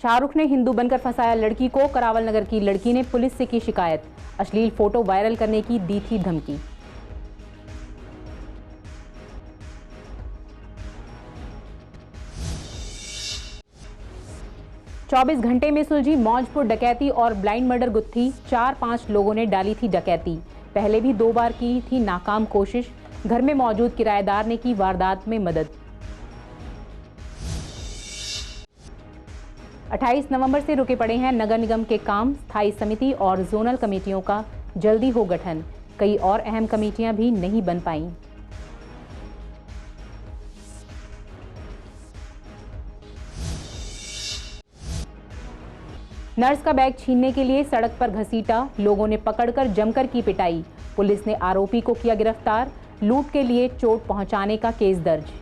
शाहरुख ने हिंदू बनकर फंसाया लड़की को, करावल नगर की लड़की ने पुलिस से की शिकायत। अश्लील फोटो वायरल करने की दी थी धमकी। चौबीस घंटे में सुलझी मौजपुर डकैती और ब्लाइंड मर्डर गुत्थी। 4-5 लोगों ने डाली थी डकैती। पहले भी 2 बार की थी नाकाम कोशिश। घर में मौजूद किराएदार ने की वारदात में मदद। 28 नवंबर से रुके पड़े हैं नगर निगम के काम। स्थायी समिति और जोनल कमेटियों का जल्दी हो गठन। कई और अहम कमेटियां भी नहीं बन पाईं। नर्स का बैग छीनने के लिए सड़क पर घसीटा, लोगों ने पकड़कर जमकर की पिटाई। पुलिस ने आरोपी को किया गिरफ्तार। लूट के लिए चोट पहुंचाने का केस दर्ज।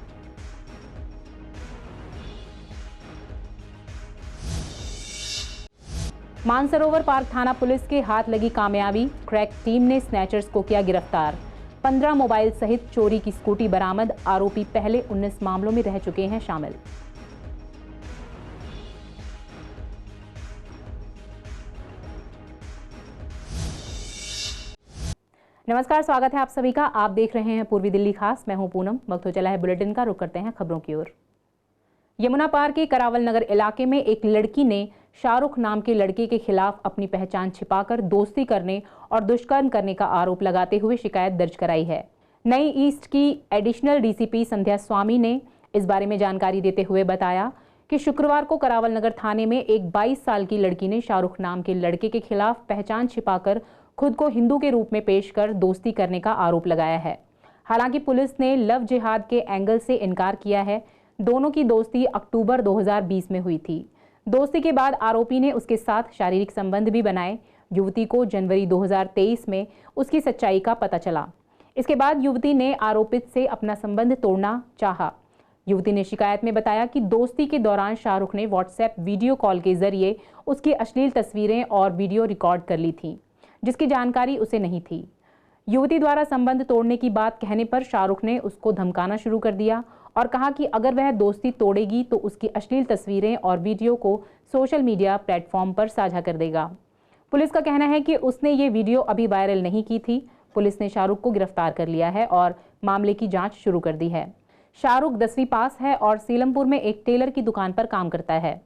मानसरोवर पार्क थाना पुलिस के हाथ लगी कामयाबी। क्रैक टीम ने स्नैचर्स को किया गिरफ्तार। 15 मोबाइल सहित चोरी की स्कूटी बरामद। आरोपी पहले 19 मामलों में रह चुके हैं शामिल। नमस्कार, स्वागत है आप सभी का। आप देख रहे हैं पूर्वी दिल्ली खास। मैं हूं पूनम। वक्त हो चला है बुलेटिन का। रुख करते हैं खबरों की ओर। यमुना पार के करावल नगर इलाके में एक लड़की ने शाहरुख नाम के लड़के के खिलाफ अपनी पहचान छिपाकर दोस्ती करने और दुष्कर्म करने का आरोप लगाते हुए शिकायत दर्ज कराई है। नई ईस्ट की एडिशनल डीसीपी संध्या स्वामी ने इस बारे में जानकारी देते हुए बताया कि शुक्रवार को करावल नगर थाने में एक 22 साल की लड़की ने शाहरुख नाम के लड़के के खिलाफ पहचान छिपाकर खुद को हिंदू के रूप में पेश कर दोस्ती करने का आरोप लगाया है। हालांकि पुलिस ने लव जिहाद के एंगल से इनकार किया है। दोनों की दोस्ती अक्टूबर 2020 में हुई थी। दोस्ती के बाद आरोपी ने उसके साथ शारीरिक संबंध भी बनाए। युवती को जनवरी 2023 में उसकी सच्चाई का पता चला। इसके बाद युवती ने आरोपित से अपना संबंध तोड़ना चाहा। युवती ने शिकायत में बताया कि दोस्ती के दौरान शाहरुख ने व्हाट्सएप वीडियो कॉल के जरिए उसकी अश्लील तस्वीरें और वीडियो रिकॉर्ड कर ली थी, जिसकी जानकारी उसे नहीं थी। युवती द्वारा संबंध तोड़ने की बात कहने पर शाहरुख ने उसको धमकाना शुरू कर दिया और कहा कि अगर वह दोस्ती तोड़ेगी तो उसकी अश्लील तस्वीरें और वीडियो को सोशल मीडिया प्लेटफॉर्म पर साझा कर देगा। पुलिस का कहना है कि उसने ये वीडियो अभी वायरल नहीं की थी। पुलिस ने शाहरुख को गिरफ्तार कर लिया है और मामले की जांच शुरू कर दी है। शाहरुख 10वीं पास है और सीलमपुर में एक टेलर की दुकान पर काम करता है।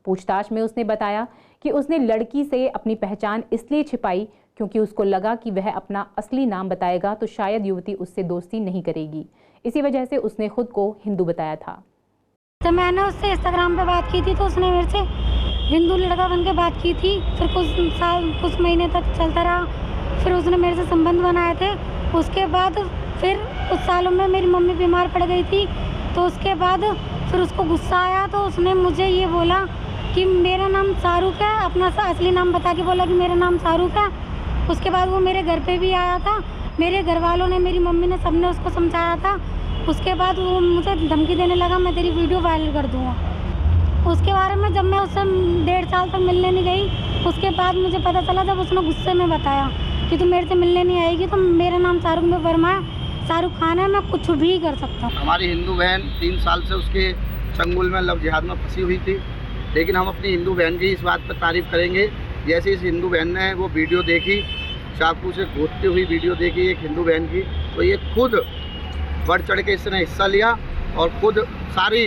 पूछताछ में उसने बताया कि उसने लड़की से अपनी पहचान इसलिए छिपाई क्योंकि उसको लगा कि वह अपना असली नाम बताएगा तो शायद युवती उससे दोस्ती नहीं करेगी। इसी वजह से उसने खुद को हिंदू बताया था। तो मैंने उससे इंस्टाग्राम पे बात की थी तो उसने मेरे से हिंदू लड़का बन के बात की थी। फिर कुछ महीने तक चलता रहा। फिर उसने मेरे से संबंध बनाए थे। उसके बाद फिर कुछ सालों में मेरी मम्मी बीमार पड़ गई थी, तो उसके बाद फिर उसको गुस्सा आया तो उसने मुझे ये बोला कि मेरा नाम शाहरुख है। अपना असली नाम बता के बोला कि मेरा नाम शाहरुख है। उसके बाद वो मेरे घर पे भी आया था। मेरे घर वालों ने, मेरी मम्मी ने, सबने उसको समझाया था। उसके बाद वो मुझे धमकी देने लगा, मैं तेरी वीडियो वायरल कर दूँगा। उसके बारे में जब मैं उससे 1.5 साल तक मिलने नहीं गई, उसके बाद मुझे पता चला जब उसने गुस्से में बताया कि तू मेरे से मिलने नहीं आएगी तो मेरा नाम शाहरुख वर्मा है, शाहरुख खान है, मैं कुछ भी कर सकता हूँ। हमारी हिंदू बहन 3 साल से उसके चंगुल में लव जिहाद में फंसी हुई थी, लेकिन हम अपनी हिंदू बहन की इस बात पर तारीफ़ करेंगे। जैसे इस हिंदू बहन ने वो वीडियो देखी, चाकू से घोटती हुई वीडियो देखी एक हिंदू बहन की, तो ये खुद बढ़ चढ़ के इसने हिस्सा लिया और खुद सारी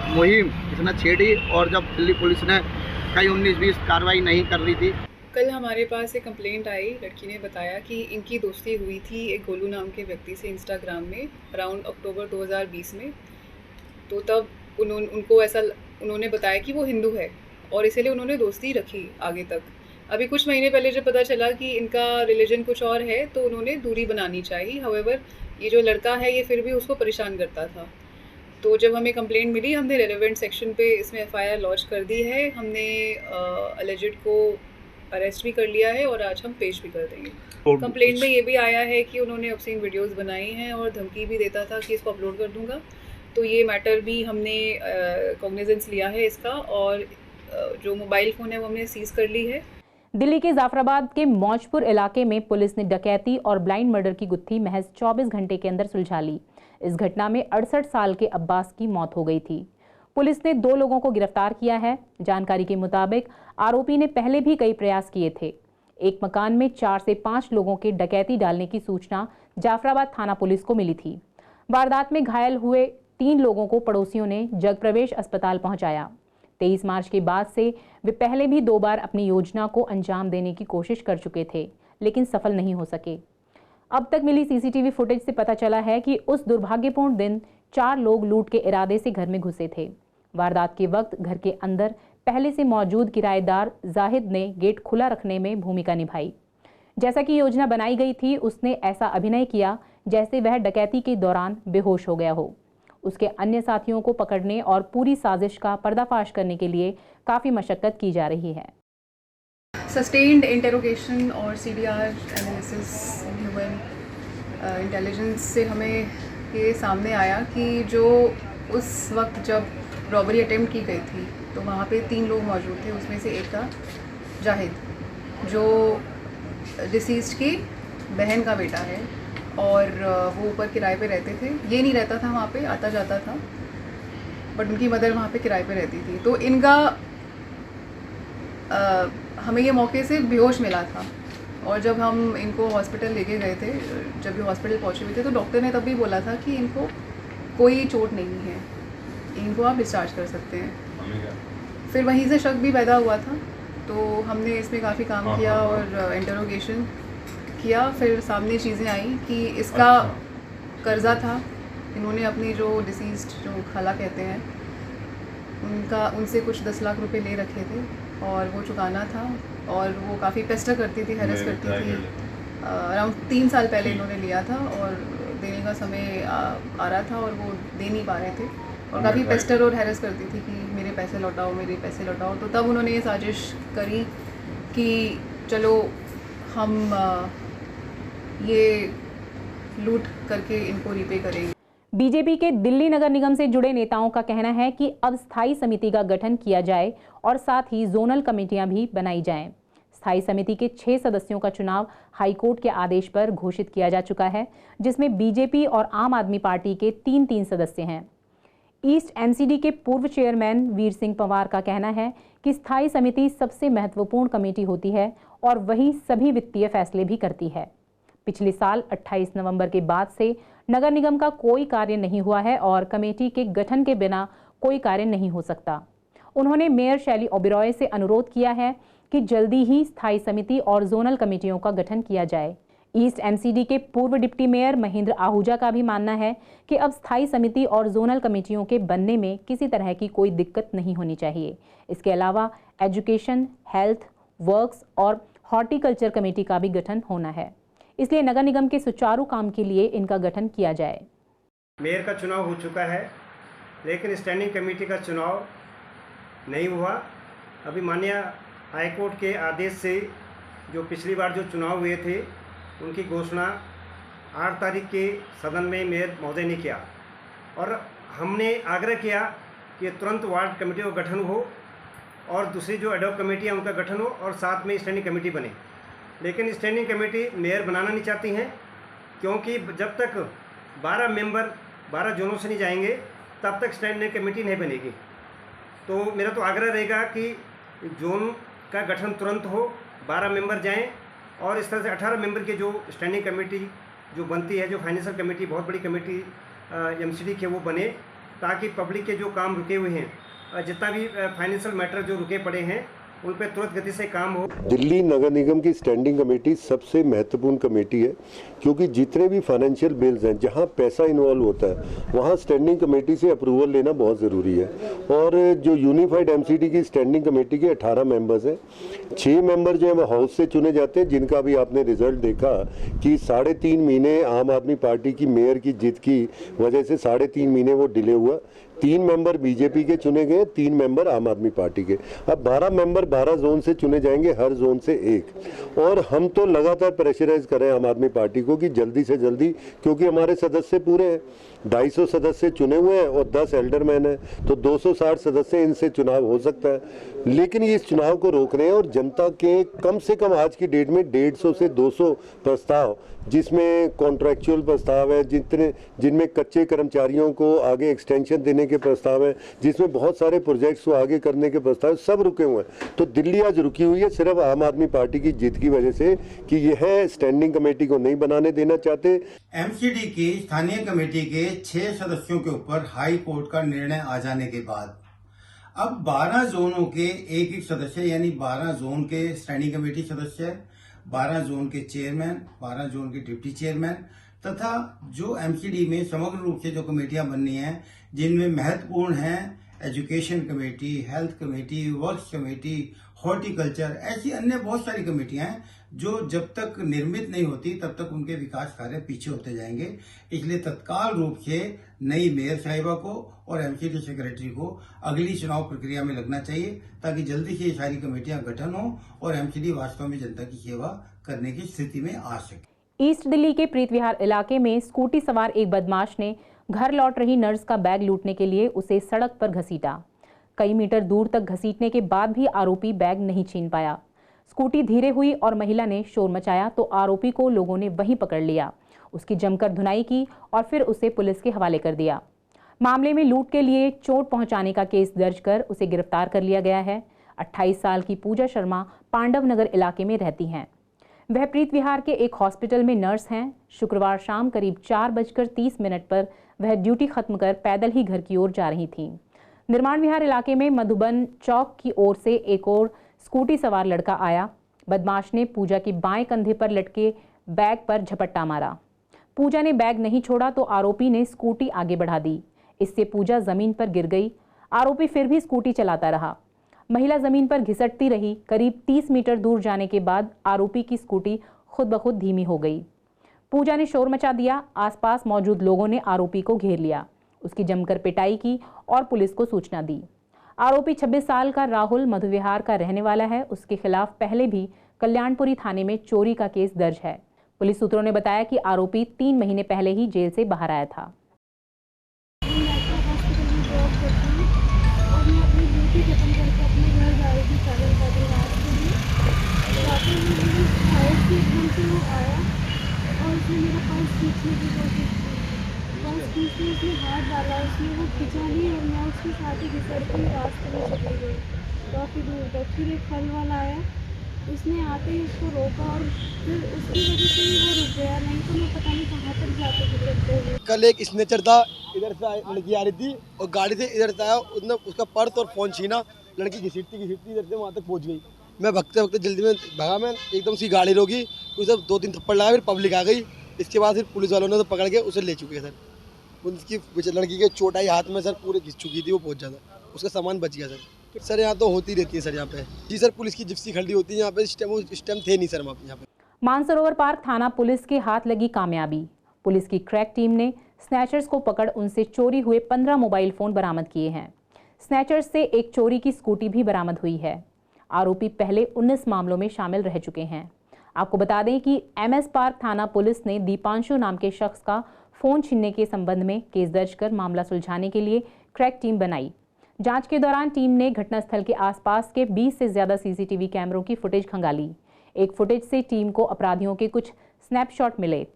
मुहिम इसने छेड़ी। और जब दिल्ली पुलिस ने कई 19-20 कार्रवाई नहीं कर रही थी, कल हमारे पास एक कंप्लेंट आई। लड़की ने बताया कि इनकी दोस्ती हुई थी एक गोलू नाम के व्यक्ति से इंस्टाग्राम में अराउंड अक्टूबर 2020 में। तो तब उन्होंने बताया कि वो हिंदू है और इसीलिए उन्होंने दोस्ती रखी आगे तक। अभी कुछ महीने पहले जब पता चला कि इनका रिलीजन कुछ और है तो उन्होंने दूरी बनानी चाहिए। हाउएवर ये जो लड़का है ये फिर भी उसको परेशान करता था। तो जब हमें कंप्लेंट मिली हमने रेलेवेंट सेक्शन पे इसमें FIR लॉन्च कर दी है। हमने अलेजिड को अरेस्ट भी कर लिया है और आज हम पेश भी कर देंगे। कंप्लेंट में ये भी आया है कि उन्होंने ऑब्सीन वीडियोस बनाई हैं और धमकी भी देता था कि इसको अपलोड कर दूंगा। तो ये मैटर भी हमने कॉग्निजेंस लिया है इसका और जो मोबाइल फ़ोन है वो हमने सीज कर ली है। दिल्ली के जाफराबाद के मौजपुर इलाके में पुलिस ने डकैती और ब्लाइंड मर्डर की गुत्थी महज 24 घंटे के अंदर सुलझा ली। इस घटना में 68 साल के अब्बास की मौत हो गई थी। पुलिस ने 2 लोगों को गिरफ्तार किया है। जानकारी के मुताबिक आरोपी ने पहले भी कई प्रयास किए थे। एक मकान में 4 से 5 लोगों के डकैती डालने की सूचना जाफराबाद थाना पुलिस को मिली थी। वारदात में घायल हुए 3 लोगों को पड़ोसियों ने जगप्रवेश अस्पताल पहुंचाया। 23 मार्च के बाद से वे पहले भी 2 बार अपनी योजना को अंजाम देने की कोशिश कर चुके थे, लेकिन सफल नहीं हो सके। अब तक मिली सीसीटीवी फुटेज से पता चला है कि उस दुर्भाग्यपूर्ण दिन 4 लोग लूट के इरादे से घर में घुसे थे। वारदात के वक्त घर के अंदर पहले से मौजूद किराएदार जाहिद ने गेट खुला रखने में भूमिका निभाई। जैसा कि योजना बनाई गई थी, उसने ऐसा अभिनय किया जैसे वह डकैती के दौरान बेहोश हो गया हो। उसके अन्य साथियों को पकड़ने और पूरी साजिश का पर्दाफाश करने के लिए काफ़ी मशक्कत की जा रही है। सस्टेन्ड इंटेरोगेशन और CDR एनालिसिस ह्यूमन इंटेलिजेंस से हमें ये सामने आया कि जो उस वक्त जब रॉबरी अटेम्प्ट की गई थी तो वहाँ पे 3 लोग मौजूद थे। उसमें से एक था जाहिद, जो डिसीज्ड की बहन का बेटा है और वो ऊपर किराए पे रहते थे। ये नहीं रहता था वहाँ पे, आता जाता था, बट उनकी मदर वहाँ पे किराए पे रहती थी। तो इनका हमें ये मौके से बेहोश मिला था और जब हम इनको हॉस्पिटल लेके गए थे, जब ये हॉस्पिटल पहुँचे हुए थे तो डॉक्टर ने तब भी बोला था कि इनको कोई चोट नहीं है, इनको आप डिस्चार्ज कर सकते हैं। फिर वहीं से शक भी पैदा हुआ था, तो हमने इसमें काफ़ी काम किया और इंटरोगेशन किया। फिर सामने चीज़ें आई कि इसका कर्ज़ा था। इन्होंने अपनी जो डिसीज्ड जो खाला कहते हैं उनसे कुछ 10 लाख रुपए ले रखे थे और वो चुकाना था। और वो काफ़ी पेस्टर करती थी, हैरेस करती थी। अराउंड 3 साल पहले इन्होंने लिया था और देने का समय आ रहा था और वो दे नहीं पा रहे थे और काफ़ी पेस्टर और हैरेस करती थी कि मेरे पैसे लौटाओ, मेरे पैसे लौटाओ। तो तब उन्होंने ये साजिश करी कि चलो हम ये लूट करके इनको रीपे करेंगे। बीजेपी के दिल्ली नगर निगम से जुड़े नेताओं का कहना है कि अब स्थायी समिति का गठन किया जाए और साथ ही जोनल कमेटियां भी बनाई जाएं। स्थायी समिति के 6 सदस्यों का चुनाव हाईकोर्ट के आदेश पर घोषित किया जा चुका है, जिसमें बीजेपी और आम आदमी पार्टी के 3-3 सदस्य हैं। ईस्ट एमसीडी के पूर्व चेयरमैन वीर सिंह पंवार का कहना है कि स्थायी समिति सबसे महत्वपूर्ण कमेटी होती है और वही सभी वित्तीय फैसले भी करती है। पिछले साल 28 नवंबर के बाद से नगर निगम का कोई कार्य नहीं हुआ है और कमेटी के गठन के बिना कोई कार्य नहीं हो सकता। उन्होंने मेयर शैली ओबेरॉय से अनुरोध किया है कि जल्दी ही स्थायी समिति और जोनल कमेटियों का गठन किया जाए। ईस्ट एमसीडी के पूर्व डिप्टी मेयर महेंद्र आहूजा का भी मानना है कि अब स्थायी समिति और जोनल कमेटियों के बनने में किसी तरह की कोई दिक्कत नहीं होनी चाहिए। इसके अलावा एजुकेशन, हेल्थ, वर्क्स और हॉर्टिकल्चर कमेटी का भी गठन होना है, इसलिए नगर निगम के सुचारू काम के लिए इनका गठन किया जाए। मेयर का चुनाव हो चुका है, लेकिन स्टैंडिंग कमेटी का चुनाव नहीं हुआ। अभी माननीय हाईकोर्ट के आदेश से जो पिछली बार जो चुनाव हुए थे उनकी घोषणा 8 तारीख के सदन में मेयर महोदय ने किया और हमने आग्रह किया कि तुरंत वार्ड कमेटी का गठन हो और दूसरी जो एडॉक कमेटी है उनका गठन हो और साथ में स्टैंडिंग कमेटी बने। लेकिन स्टैंडिंग कमेटी मेयर बनाना नहीं चाहती हैं, क्योंकि जब तक 12 मेंबर 12 जोनों से नहीं जाएंगे तब तक स्टैंडिंग कमेटी नहीं बनेगी। तो मेरा तो आग्रह रहेगा कि जोन का गठन तुरंत हो, 12 मेंबर जाएं और इस तरह से 18 मेंबर की जो स्टैंडिंग कमेटी जो बनती है, जो फाइनेंशियल कमेटी, बहुत बड़ी कमेटी एमसीडी के वो बने, ताकि पब्लिक के जो काम रुके हुए हैं, जितना भी फाइनेंशियल मैटर जो रुके पड़े हैं उन पर तुरंत गति से काम हो। दिल्ली नगर निगम की स्टैंडिंग कमेटी सबसे महत्वपूर्ण कमेटी है, क्योंकि जितने भी फाइनेंशियल बिल्स हैं जहां पैसा इन्वॉल्व होता है वहां स्टैंडिंग कमेटी से अप्रूवल लेना बहुत ज़रूरी है। और जो यूनिफाइड एमसीडी की स्टैंडिंग कमेटी के 18 मेंबर्स हैं, 6 मेंबर जो है वो हाउस से चुने जाते हैं, जिनका भी आपने रिजल्ट देखा कि 3.5 महीने आम आदमी पार्टी की मेयर की जीत की वजह से 3.5 महीने वो डिले हुआ। 3 मेंबर बीजेपी के चुने गए, 3 मेंबर आम आदमी पार्टी के। अब 12 मेंबर 12 जोन से चुने जाएंगे, हर जोन से 1। और हम तो लगातार प्रेशराइज करें आम आदमी पार्टी को कि जल्दी से जल्दी, क्योंकि हमारे सदस्य पूरे हैं, 250 सदस्य चुने हुए हैं और 10 एल्डरमैन हैं, तो 260 सदस्य, इनसे चुनाव हो सकता है। लेकिन ये इस चुनाव को रोक रहे हैं और जनता के कम से कम आज की डेट में 150 से 200 प्रस्ताव, जिसमें कॉन्ट्रैक्चुअल प्रस्ताव है, जिनमें कच्चे कर्मचारियों को आगे एक्सटेंशन देने के प्रस्ताव हैं, जिसमें बहुत सारे प्रोजेक्ट्स को आगे करने के प्रस्ताव, सब रुके हुए हैं। तो दिल्ली आज रुकी हुई है सिर्फ आम आदमी पार्टी की जीत की वजह से कि यह स्टैंडिंग कमेटी को नहीं बनाने देना चाहते। एमसीडी की स्थानीय कमेटी के 6 सदस्यों के ऊपर हाई कोर्ट का निर्णय आ जाने के बाद अब 12 जोनों के एक सदस्य, यानी 12 जोन के स्टैंडिंग कमेटी सदस्य, 12 जोन के चेयरमैन, 12 जोन के डिप्टी चेयरमैन तथा जो एमसीडी में समग्र रूप से जो कमेटियां बननी हैं, जिनमें महत्वपूर्ण हैं education committee, health committee, works committee, horticulture, ऐसी अन्य बहुत सारी कमेटियां हैं जो जब तक निर्मित नहीं होती तब तक उनके विकास कार्य पीछे होते जाएंगे। इसलिए तत्काल रूप से नई मेयर साहिबा को और एमसीडी सेक्रेटरी को अगली चुनाव प्रक्रिया में लगना चाहिए, ताकि जल्दी से ये सारी कमेटियां गठन हो और एमसीडी वास्तव में जनता की सेवा करने की स्थिति में आ सके। ईस्ट दिल्ली के प्रीत विहार इलाके में स्कूटी सवार एक बदमाश ने घर लौट रही नर्स का बैग लूटने के लिए उसे सड़क पर घसीटा। कई मीटर दूर तक घसीटने के बाद भी आरोपी बैग नहीं छीन पाया। स्कूटी धीरे हुई और महिला ने शोर मचाया तो आरोपी को लोगों ने वहीं पकड़ लिया, उसकी जमकर धुनाई की और फिर उसे पुलिस के हवाले कर दिया। मामले में लूट के लिए चोट पहुंचाने का केस दर्ज कर उसे गिरफ्तार कर लिया गया है। 28 साल की पूजा शर्मा पांडव नगर इलाके में रहती हैं। वह प्रीत विहार के एक हॉस्पिटल में नर्स हैं। शुक्रवार शाम करीब 4:30 पर वह ड्यूटी खत्म कर पैदल ही घर की ओर जा रही थीं। निर्माण विहार इलाके में मधुबन चौक की ओर से एक और स्कूटी सवार लड़का आया। बदमाश ने पूजा के बाएं कंधे पर लटके बैग पर झपट्टा मारा। पूजा ने बैग नहीं छोड़ा तो आरोपी ने स्कूटी आगे बढ़ा दी। इससे पूजा जमीन पर गिर गई। आरोपी फिर भी स्कूटी चलाता रहा। महिला जमीन पर घिसटती रही। करीब 30 मीटर दूर जाने के बाद आरोपी की स्कूटी खुद ब खुद धीमी हो गई। पूजा ने शोर मचा दिया। आसपास मौजूद लोगों ने आरोपी को घेर लिया, उसकी जमकर पिटाई की और पुलिस को सूचना दी। आरोपी 26 साल का राहुल मधुविहार का रहने वाला है। उसके खिलाफ पहले भी कल्याणपुरी थाने में चोरी का केस दर्ज है। पुलिस सूत्रों ने बताया कि आरोपी 3 महीने पहले ही जेल से बाहर आया था। उसने हाथ डाला, उसने वो खिंचा नहीं और मैं उसके साथ ही घिसटती रास्ते में चली गई काफ़ी दूर तक। फिर एक फल वाला आया, उसने आते ही उसको रोका और फिर उसकी वजह से ही वो रुक गया, नहीं तो मैं पता नहीं कहाँ तक जाते घिसटते हुए। कल एक स्नेचर था, इधर से लड़की आ रही थी और गाड़ी से इधर से आया, उसने उसका पर्स और फ़ोन छीना। लड़की घिसटती इधर से वहाँ तक पहुँच गई। मैं भगते भगते जल्दी में भागा, मैं एकदम सी गाड़ी रोकी, उसे 2-3 थप्पड़ लगा, फिर पब्लिक आ गई। इसके बाद फिर पुलिस वालों ने तो पकड़ के उसे ले चुके हैं सर। उसकी लड़की के चोट आई हाथ में सर, पूरे घिस चुकी थी, वो बहुत ज़्यादा, उसका सामान बच गया सर। सर यहाँ तो होती रहती है सर यहाँ पे। जी सर, पुलिस की जिप्सी खड़ी होती है यहाँ पे, इस टाइम थे नहीं सर यहाँ पे। मानसरोवर पार्क थाना पुलिस के हाथ लगी कामयाबी। पुलिस की क्रैक टीम ने स्नैचर्स को पकड़ उनसे चोरी हुए 15 मोबाइल फोन बरामद किए हैं। स्नैचर्स से एक चोरी की स्कूटी भी बरामद हुई है। आरोपी पहले 19 मामलों में शामिल रह चुके हैं। आपको बता दें कि MS पार्क थाना पुलिस ने दीपांशु नाम के शख्स का फोन छीनने के संबंध में केस दर्ज कर मामला सुलझाने के लिए क्रैक टीम बनाई। जांच के दौरान टीम ने घटनास्थल के आसपास के 20 से ज्यादा CCTV कैमरों की फुटेज खंगाली। एक फुटेज से टीम को अपराधियों के कुछ स्नैपशॉट मिले।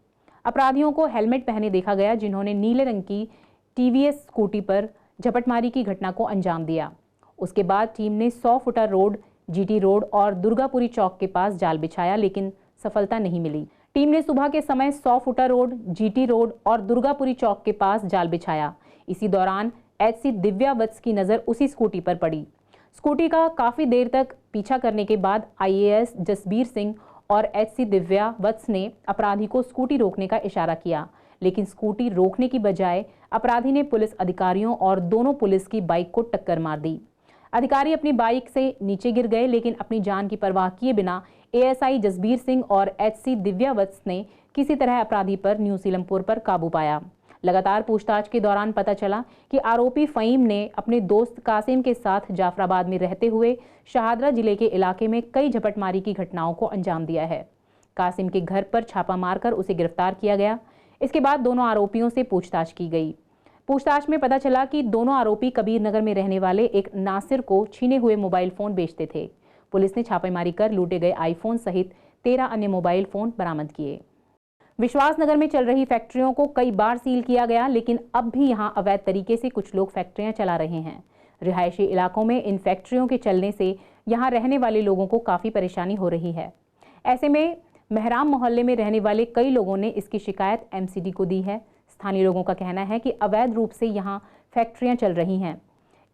अपराधियों को हेलमेट पहने देखा गया, जिन्होंने नीले रंग की TVS स्कूटी पर झपटमारी की घटना को अंजाम दिया। उसके बाद टीम ने 100 फुटा रोड, GT रोड और दुर्गापुरी चौक के पास जाल बिछाया, लेकिन सफलता नहीं मिली। टीम ने सुबह के समय 100 फुटा रोड, GT रोड और दुर्गापुरी चौक के पास जाल बिछाया। इसी दौरान HC दिव्या वत्स की नज़र उसी स्कूटी पर पड़ी। स्कूटी का काफ़ी देर तक पीछा करने के बाद IAS जसबीर सिंह और HC दिव्या वत्स ने अपराधी को स्कूटी रोकने का इशारा किया, लेकिन स्कूटी रोकने की बजाय अपराधी ने पुलिस अधिकारियों और दोनों पुलिस की बाइक को टक्कर मार दी। अधिकारी अपनी बाइक से नीचे गिर गए, लेकिन अपनी जान की परवाह किए बिना ASI जसबीर सिंह और HC दिव्या वत्स ने किसी तरह अपराधी पर न्यू सीलमपुर पर काबू पाया। लगातार पूछताछ के दौरान पता चला कि आरोपी फ़हीम ने अपने दोस्त कासिम के साथ जाफराबाद में रहते हुए शहादरा जिले के इलाके में कई झपटमारी की घटनाओं को अंजाम दिया है। कासिम के घर पर छापा मारकर उसे गिरफ्तार किया गया। इसके बाद दोनों आरोपियों से पूछताछ की गई। पूछताछ में पता चला कि दोनों आरोपी कबीर नगर में रहने वाले एक नासिर को छीने हुए मोबाइल फ़ोन बेचते थे। पुलिस ने छापेमारी कर लूटे गए आईफोन सहित 13 अन्य मोबाइल फ़ोन बरामद किए। विश्वासनगर में चल रही फैक्ट्रियों को कई बार सील किया गया, लेकिन अब भी यहां अवैध तरीके से कुछ लोग फैक्ट्रियां चला रहे हैं। रिहायशी इलाकों में इन फैक्ट्रियों के चलने से यहां रहने वाले लोगों को काफ़ी परेशानी हो रही है। ऐसे में मेहराम मोहल्ले में रहने वाले कई लोगों ने इसकी शिकायत एमसीडी को दी है। स्थानीय लोगों का कहना है कि अवैध रूप से यहां फैक्ट्रियां चल रही हैं।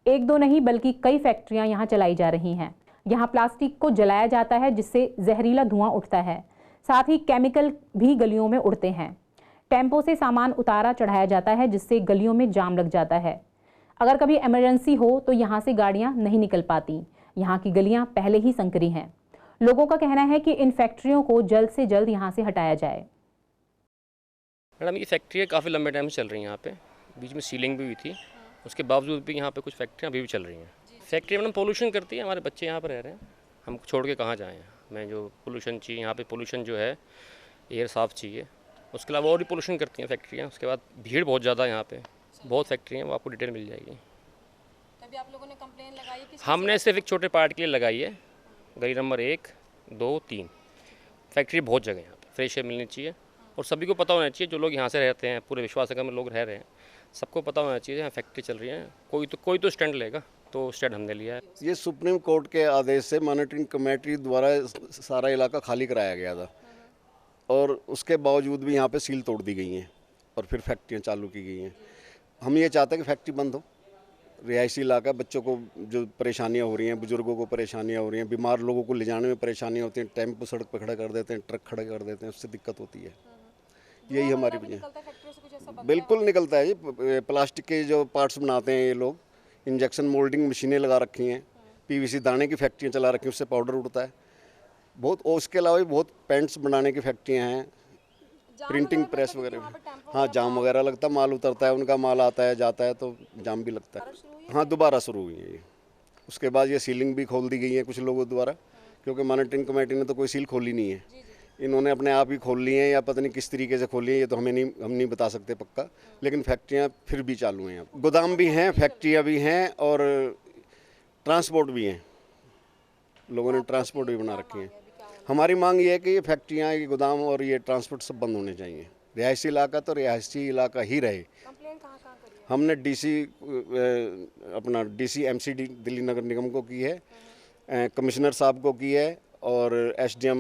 एक दो नहीं बल्कि कई फैक्ट्रियां यहां चलाई जा रही हैं। यहां प्लास्टिक को जलाया जाता है जिससे जहरीला धुआं उठता है। साथ ही केमिकल भी गलियों में उड़ते हैं। टेम्पो से सामान उतारा चढ़ाया जाता है जिससे गलियों में जाम लग जाता है। अगर कभी इमरजेंसी हो तो यहाँ से गाड़ियाँ नहीं निकल पाती। यहाँ की गलियाँ पहले ही संकरी हैं। लोगों का कहना है कि इन फैक्ट्रियों को जल्द से जल्द यहाँ से हटाया जाए। मैडम, ये फैक्ट्री काफ़ी लंबे टाइम से चल रही हैं यहाँ पे। बीच में सीलिंग भी हुई थी, उसके बावजूद भी यहाँ पे कुछ फैक्ट्रियाँ अभी भी चल रही हैं। फैक्ट्री मैडम पोल्यूशन करती है, हमारे बच्चे यहाँ पर रह रहे हैं, हम छोड़ के कहाँ जाएँ। हमें जो पोल्यूशन चाहिए यहाँ पे, पोल्यूशन जो है एयर साफ़ चाहिए। उसके अलावा और भी पोल्यूशन करती हैं फैक्ट्रियाँ। उसके बाद भीड़ बहुत ज़्यादा यहाँ पे, बहुत फैक्ट्री हैं, वो आपको डिटेल मिल जाएगी। तभी आप लोगों ने कंप्लेन लगाई कि हमने सिर्फ एक छोटे पार्ट के लिए लगाई है। गली नंबर 1, 2, 3 फैक्ट्री बहुत जगह यहाँ पे फ्रेश एयर मिलनी चाहिए और सभी को पता होना चाहिए। जो लोग यहाँ से रहते हैं, पूरे विश्वासनगर में लोग रह रहे हैं, सबको पता होना चाहिए यहाँ फैक्ट्री चल रही है। कोई तो स्टैंड लेगा, तो स्टैंड हमने लिया है। ये सुप्रीम कोर्ट के आदेश से मॉनिटरिंग कमेटी द्वारा सारा इलाका खाली कराया गया था और उसके बावजूद भी यहाँ पे सील तोड़ दी गई हैं और फिर फैक्ट्रियाँ चालू की गई हैं। हम ये चाहते हैं कि फैक्ट्री बंद हो। रिहायशी इलाका, बच्चों को जो परेशानियाँ हो रही हैं, बुजुर्गों को परेशानियाँ हो रही हैं, बीमार लोगों को ले जाने में परेशानियाँ होती हैं, टेम्पो सड़क पर खड़ा कर देते हैं, ट्रक खड़ा कर देते हैं, उससे दिक्कत होती है। यही हमारी वजह। बिल्कुल निकलता है। ये प्लास्टिक के जो पार्ट्स बनाते हैं ये लोग, इंजेक्शन मोल्डिंग मशीनें लगा रखी हैं, पीवीसी दाने की फैक्ट्रियाँ चला रखी हैं, उससे पाउडर उड़ता है बहुत। और उसके अलावा भी बहुत पेंट्स बनाने की फैक्ट्रियाँ हैं, प्रिंटिंग प्रेस वगैरह। हाँ, जाम वगैरह लगता है, माल उतरता है, उनका माल आता है जाता है तो जाम भी लगता है। हाँ, दोबारा शुरू हुई है ये। उसके बाद ये सीलिंग भी खोल दी गई है कुछ लोगों द्वारा, क्योंकि मॉनिटरिंग कमेटी ने तो कोई सील खोली नहीं है। इन्होंने अपने आप ही खोल ली हैं या पता नहीं किस तरीके से खोली है, ये तो हम नहीं बता सकते पक्का। लेकिन फैक्ट्रियाँ फिर भी चालू हैं, गोदाम भी हैं, फैक्ट्रियाँ भी हैं और ट्रांसपोर्ट भी हैं। लोगों ने ट्रांसपोर्ट भी बना रखी हैं। हमारी मांग ये है कि ये फैक्ट्रियाँ, ये गोदाम और ये ट्रांसपोर्ट सब बंद होने चाहिए। रिहायशी इलाका तो रिहायशी इलाका ही रहे। हमने डीसी एमसीडी दिल्ली नगर निगम को की है, कमिश्नर साहब को की है और एसडीएम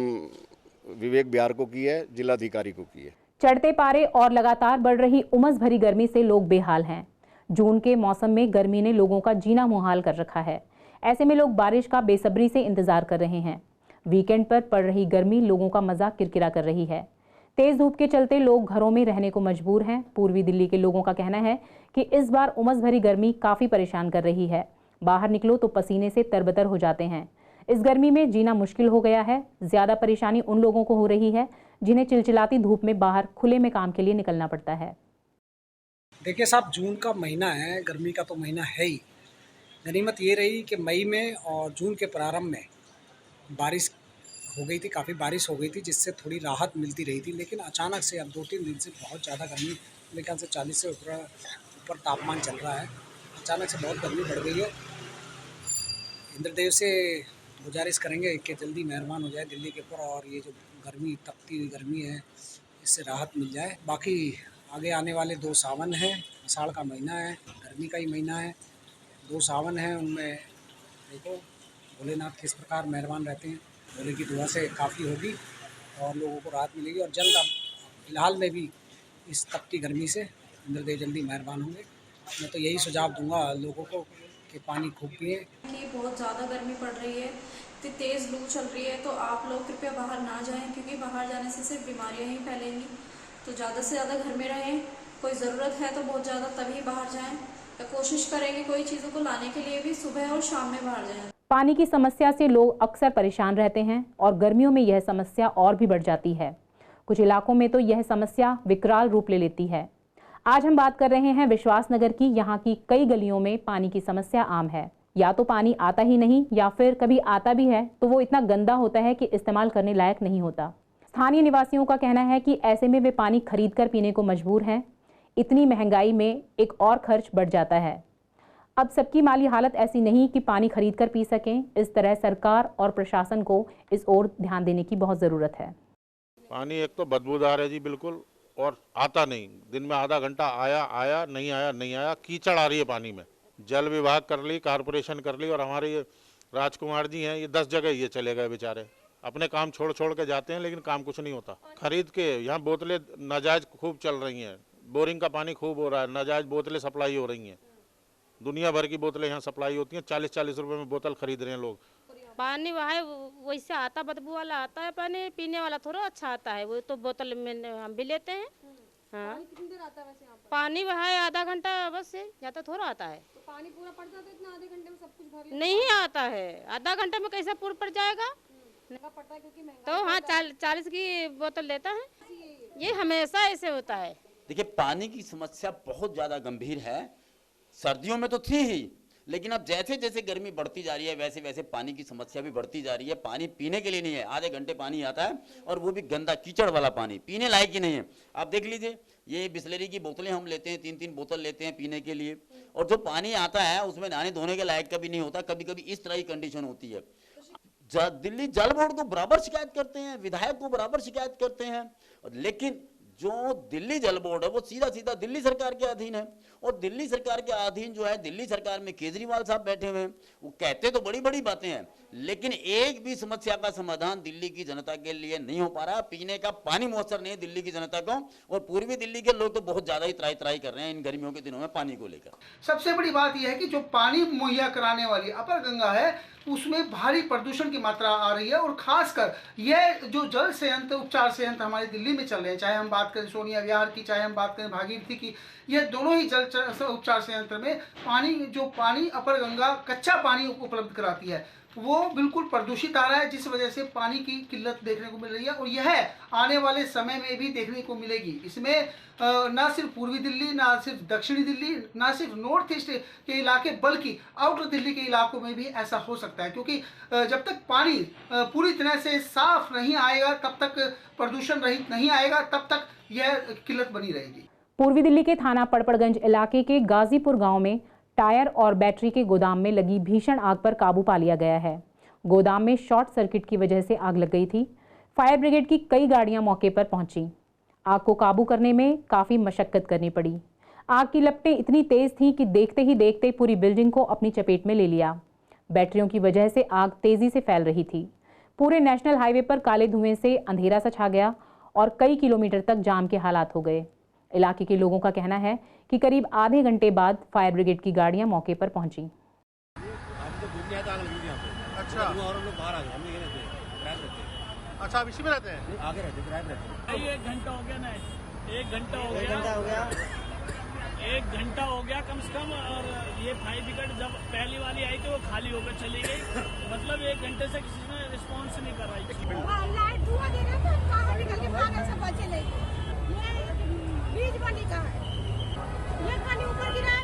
विवेक बिहार को की है, जिलाधिकारी को की है। चढ़ते पारे और लगातार बढ़ रही उमस भरी गर्मी से लोग बेहाल हैं। जून के मौसम में गर्मी ने लोगों का जीना मुहाल कर रखा है। ऐसे में लोग बारिश का बेसब्री से इंतजार कर रहे हैं। वीकेंड पर पड़ रही गर्मी लोगों का मजा किरकिरा कर रही है। तेज धूप के चलते लोग घरों में रहने को मजबूर हैं। पूर्वी दिल्ली के लोगों का कहना है कि इस बार उमस भरी गर्मी काफ़ी परेशान कर रही है। बाहर निकलो तो पसीने से तरबतर हो जाते हैं। इस गर्मी में जीना मुश्किल हो गया है। ज़्यादा परेशानी उन लोगों को हो रही है जिन्हें चिलचिलाती धूप में बाहर खुले में काम के लिए निकलना पड़ता है। देखिए साहब, जून का महीना है, गर्मी का तो महीना है ही। गनीमत ये रही कि मई में और जून के प्रारंभ में बारिश हो गई थी, काफ़ी बारिश हो गई थी, जिससे थोड़ी राहत मिलती रही थी। लेकिन अचानक से अब 2-3 दिन से बहुत ज़्यादा गर्मी, मेरे ख्याल से 40 से ऊपर तापमान चल रहा है। अचानक से बहुत गर्मी बढ़ गई है। इंद्रदेव से गुजारिश करेंगे कि जल्दी मेहरबान हो जाए दिल्ली के ऊपर और ये जो गर्मी, तपती हुई गर्मी है, इससे राहत मिल जाए। बाकी आगे आने वाले 2 सावन हैं, आषाढ़ का महीना है, गर्मी का ही महीना है। 2 सावन हैं, उनमें देखो भोलेनाथ किस प्रकार मेहरबान रहते हैं। भोले की दुआ से काफ़ी होगी और लोगों को राहत मिलेगी। और जल्द, अब फिलहाल में भी इस तपती गर्मी से इंद्रदेव जल्दी मेहरबान होंगे। मैं तो यही सुझाव दूंगा लोगों को कि पानी खूब पिए। कि बहुत ज़्यादा गर्मी पड़ रही है, इतनी तेज़ लू चल रही है, तो आप लोग कृपया बाहर ना जाएं, क्योंकि बाहर जाने से सिर्फ बीमारियां ही फैलेंगी। तो ज़्यादा से ज़्यादा घर में रहें। कोई ज़रूरत है तो बहुत ज़्यादा तभी बाहर जाएं, या कोशिश करेंगे कोई चीज़ों को लाने के लिए भी सुबह और शाम में बाहर जाएं। पानी की समस्या से लोग अक्सर परेशान रहते हैं और गर्मियों में यह समस्या और भी बढ़ जाती है। कुछ इलाकों में तो यह समस्या विकराल रूप ले लेती है। आज हम बात कर रहे हैं विश्वासनगर की। यहाँ की कई गलियों में पानी की समस्या आम है। या तो पानी आता ही नहीं, या फिर कभी आता भी है तो वो इतना गंदा होता है कि इस्तेमाल करने लायक नहीं होता। स्थानीय निवासियों का कहना है कि ऐसे में वे पानी खरीद कर पीने को मजबूर हैं। इतनी महंगाई में एक और खर्च बढ़ जाता है। अब सबकी माली हालत ऐसी नहीं कि पानी खरीद कर पी सकें। इस तरह सरकार और प्रशासन को इस ओर ध्यान देने की बहुत ज़रूरत है। पानी एक तो बदबूदार है जी बिल्कुल, और आता नहीं। दिन में आधा घंटा आया नहीं आया, कीचड़ आ रही है पानी में। जल विभाग कर ली, कारपोरेशन कर ली, और हमारे ये राजकुमार जी हैं, ये 10 जगह ये चले गए बेचारे। अपने काम छोड़ के जाते हैं, लेकिन काम कुछ नहीं होता। खरीद के यहाँ बोतलें नाजायज खूब चल रही हैं, बोरिंग का पानी खूब हो रहा है, नाजायज बोतलें सप्लाई हो रही हैं। दुनिया भर की बोतलें यहाँ सप्लाई होती हैं, 40-40 रुपए में बोतल खरीद रहे हैं लोग। पानी वहाँ वैसे आता, बदबू वाला आता है पानी, पीने वाला थोड़ा अच्छा आता है। वो तो बोतल में हम भी लेते हैं। हाँ, कितनी देर आता है वैसे यहाँ पर? पानी वहाँ आधा घंटा बस से ज़्यादा थोड़ा आता है। तो पानी पूरा पड़ जाता है इतना आधे घंटे में सब कुछ भर लेते? नहीं आता है, आधा घंटे में कैसे पूरा पड़ जाएगा। महंगा पड़ता है क्योंकि महंगा तो हाँ 40 की बोतल लेता है। ये हमेशा ऐसे होता है। देखिए, पानी की समस्या बहुत ज़्यादा गंभीर है। सर्दियों में तो थी ही, लेकिन अब जैसे जैसे गर्मी बढ़ती जा रही है वैसे वैसे पानी की समस्या भी बढ़ती जा रही है। पानी पीने के लिए नहीं है, आधे घंटे पानी आता है और वो भी गंदा कीचड़ वाला पानी, पीने लायक ही नहीं है। आप देख लीजिए, ये बिस्लेरी की बोतलें हम लेते हैं, 3-3 बोतल लेते हैं पीने के लिए, और जो पानी आता है उसमें नहाने धोने के लायक का भी नहीं होता। कभी कभी इस तरह की कंडीशन होती है। दिल्ली जल बोर्ड को बराबर शिकायत करते हैं, विधायक को बराबर शिकायत करते हैं, लेकिन जो दिल्ली जल बोर्ड है वो सीधा सीधा दिल्ली सरकार के अधीन है। और दिल्ली सरकार के अधीन जो है, दिल्ली सरकार में केजरीवाल साहब बैठे हुए हैं। वो कहते तो बड़ी बड़ी बातें हैं, लेकिन एक भी समस्या का समाधान दिल्ली की जनता के लिए नहीं हो पा रहा। पीने का पानी मुयस्सर नहीं है दिल्ली की जनता को, और पूर्वी दिल्ली के लोग तो बहुत ज्यादा ही त्राही कर रहे हैं इन गर्मियों के दिनों में पानी को लेकर। सबसे बड़ी बात यह है कि जो पानी मुहैया कराने वाली अपर गंगा है उसमें भारी प्रदूषण की मात्रा आ रही है। और खासकर यह जो जल संयंत्र, उपचार संयंत्र हमारे दिल्ली में चल रहे हैं, चाहे हम बात करें सोनिया विहार की, चाहे हम बात करें भागीरथी की, यह दोनों ही जल उपचार संयंत्र में पानी अपर गंगा कच्चा पानी उपलब्ध कराती है, वो बिल्कुल प्रदूषित आ रहा है, जिस वजह से पानी की किल्लत देखने को मिल रही है। और यह आने वाले समय में भी देखने को मिलेगी। इसमें ना सिर्फ पूर्वी दिल्ली, ना सिर्फ दक्षिणी दिल्ली, ना सिर्फ नॉर्थ ईस्ट के इलाके, बल्कि आउटर दिल्ली के इलाकों में भी ऐसा हो सकता है। क्योंकि जब तक पानी पूरी तरह से साफ नहीं आएगा, तब तक प्रदूषण रहित नहीं आएगा, तब तक यह किल्लत बनी रहेगी। पूर्वी दिल्ली के थाना पड़पड़गंज इलाके के गाजीपुर गांव में टायर और बैटरी के गोदाम में लगी भीषण आग पर काबू पा लिया गया है। गोदाम में शॉर्ट सर्किट की वजह से आग लग गई थी। फायर ब्रिगेड की कई गाड़ियां मौके पर पहुंची। आग को काबू करने में काफ़ी मशक्कत करनी पड़ी। आग की लपटें इतनी तेज थीं कि देखते ही देखते पूरी बिल्डिंग को अपनी चपेट में ले लिया। बैटरियों की वजह से आग तेजी से फैल रही थी। पूरे नेशनल हाईवे पर काले धुएं से अंधेरा सा छा गया और कई किलोमीटर तक जाम के हालात हो गए। इलाके के लोगों का कहना है कि करीब आधे घंटे बाद फायर ब्रिगेड की गाड़ियां मौके पर पहुंची। अच्छा, और हम लोग बाहर आ गए, हम ये रहते हैं। अच्छा, आप इसी में रहते हैं? आगे रहते हैं। 1 घंटा हो गया ना, 1 घंटा हो गया, 1 घंटा हो गया कम से कम। और ये फायर ब्रिगेड जब पहली वाली आई तो वो खाली होकर चली गई। मतलब 1 घंटे से किसी ने रिस्पॉन्स नहीं कर रही। लाइट धुआं दे रहा था, बाहर निकल के भागे सब बचे नहीं। बीज बनी का है, ये पानी ऊपर गिरा है,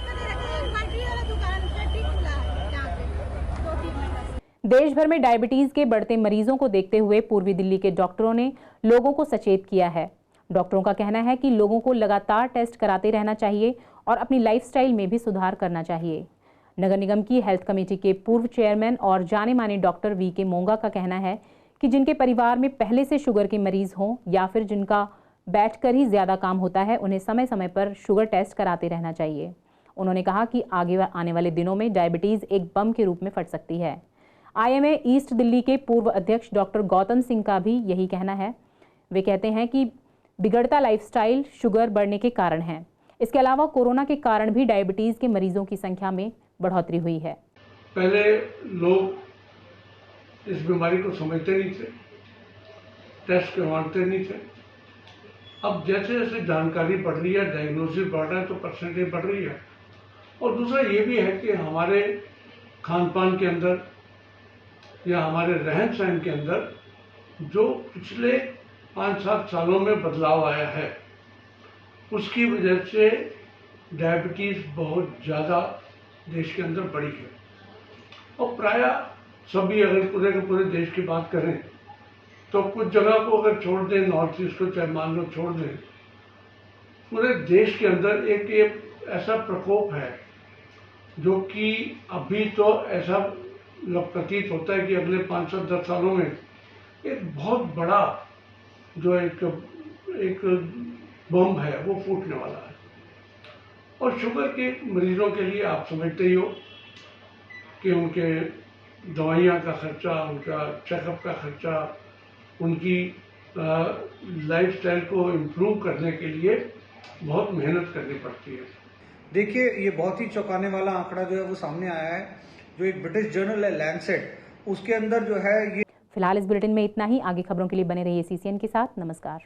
बैटरी वाला दुकान फैक्ट्री खुला है यहाँ पे 2-3 महीने। देश भर में डायबिटीज के बढ़ते मरीजों को देखते हुए पूर्वी दिल्ली के डॉक्टरों ने लोगों को सचेत किया है। डॉक्टरों का कहना है कि लोगों को लगातार टेस्ट कराते रहना चाहिए और अपनी लाइफस्टाइल में भी सुधार करना चाहिए। नगर निगम की हेल्थ कमेटी के पूर्व चेयरमैन और जाने माने डॉक्टर वी.के. मोंगा का कहना है कि जिनके परिवार में पहले से शुगर के मरीज हों या फिर जिनका बैठकर ही ज़्यादा काम होता है, उन्हें समय समय पर शुगर टेस्ट कराते रहना चाहिए। उन्होंने कहा कि आगे आने वाले दिनों में डायबिटीज़ एक बम के रूप में फट सकती है। IMA ईस्ट दिल्ली के पूर्व अध्यक्ष डॉक्टर गौतम सिंह का भी यही कहना है। वे कहते हैं कि बिगड़ता लाइफस्टाइल शुगर बढ़ने के कारण है। इसके अलावा कोरोना के कारण भी डायबिटीज़ के मरीजों की संख्या में बढ़ोतरी हुई है। पहले लोग इस बीमारी को समझते नहीं थे, टेस्ट करवाते नहीं थे। अब जैसे जैसे जानकारी बढ़ रही है, डायग्नोसिस बढ़ रहा है, तो परसेंटेज बढ़ रही है। और दूसरा ये भी है कि हमारे खान पान के अंदर या हमारे रहन सहन के अंदर जो पिछले 5-7 सालों में बदलाव आया है, उसकी वजह से डायबिटीज़ बहुत ज़्यादा देश के अंदर बढ़ी है। और प्रायः सभी, अगर पूरे के पूरे देश की बात करें तो कुछ जगह को अगर छोड़ दें, नॉर्थ ईस्ट को चाहे मान लो छोड़ दें, पूरे देश के अंदर एक ऐसा प्रकोप है जो कि अभी तो ऐसा प्रतीत होता है कि अगले 5-10 सालों में एक बहुत बड़ा जो एक बम है वो फूटने वाला है। और शुगर के मरीजों के लिए आप समझते ही हो कि उनके दवाइयाँ का खर्चा, उनका चेकअप का खर्चा, उनकी लाइफस्टाइल को इम्प्रूव करने के लिए बहुत मेहनत करनी पड़ती है। देखिए, ये बहुत ही चौंकाने वाला आंकड़ा जो है वो सामने आया है, जो एक ब्रिटिश जर्नल है लैंसेट, उसके अंदर जो है ये। फिलहाल इस बुलेटिन में इतना ही। आगे खबरों के लिए बने रहिए CCN के साथ। नमस्कार।